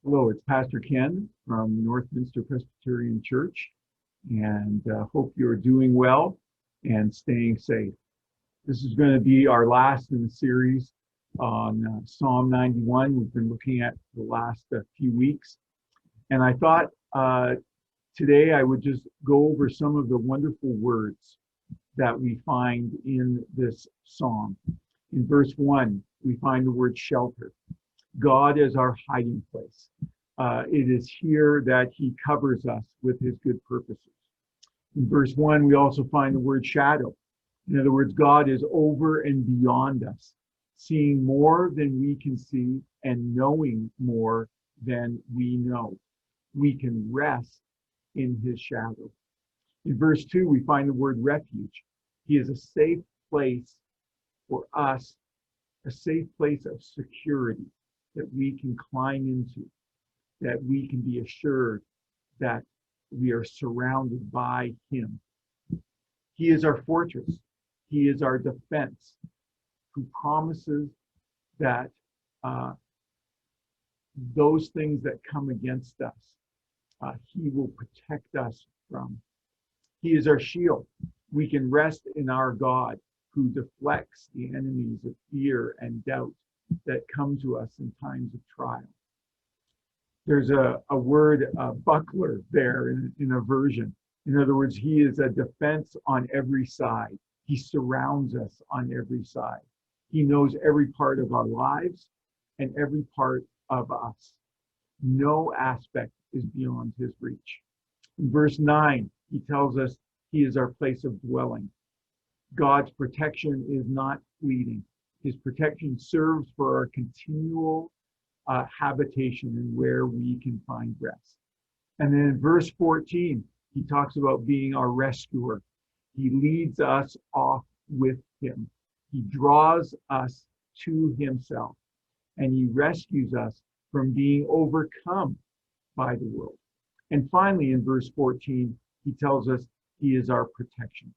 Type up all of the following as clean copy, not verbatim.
Hello, it's Pastor Ken from Northminster Presbyterian Church, and hope you're doing well and staying safe. This is going to be our last in the series on Psalm 91. We've been looking at the last few weeks, and I thought today I would just go over some of the wonderful words that we find in this psalm. In verse 1, we find the word shelter. God is our hiding place. It is here that he covers us with his good purposes. In verse 1, we also find the word shadow. In other words, God is over and beyond us, seeing more than we can see and knowing more than we know. We can rest in his shadow. In verse 2, we find the word refuge. He is a safe place for us, a safe place of security that we can climb into, that we can be assured that we are surrounded by him. He is our fortress. He is our defense, who promises that those things that come against us, he will protect us from. He is our shield. We can rest in our God, who deflects the enemies of fear and doubt that come to us in times of trial. There's a word, buckler, there in a version. In other words, he is a defense on every side. He surrounds us on every side. He knows every part of our lives and every part of us. No aspect is beyond his reach. In verse 9, he tells us he is our place of dwelling. God's protection is not fleeting. His protection serves for our continual habitation and where we can find rest. And then in verse 14, he talks about being our rescuer. He leads us off with him. He draws us to himself, and he rescues us from being overcome by the world. And finally, in verse 14, he tells us he is our protection.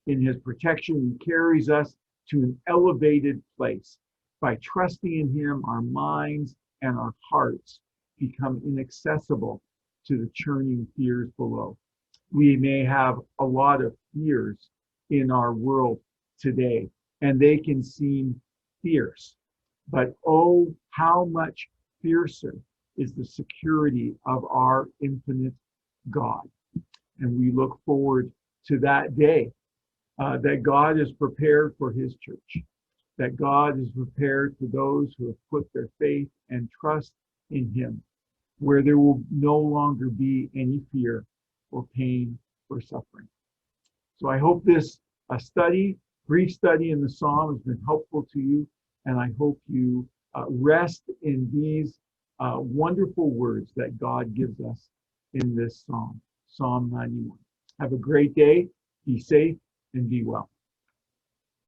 In his protection, he carries us to an elevated place. By trusting in him, our minds and our hearts become inaccessible to the churning fears below. We may have a lot of fears in our world today, and they can seem fierce. But oh, how much fiercer is the security of our infinite God. And we look forward to that day. That God is prepared for his church, that God is prepared for those who have put their faith and trust in him, where there will no longer be any fear or pain or suffering. So I hope this brief study in the Psalm has been helpful to you, and I hope you rest in these wonderful words that God gives us in this Psalm, Psalm 91. Have a great day, be safe, and be well.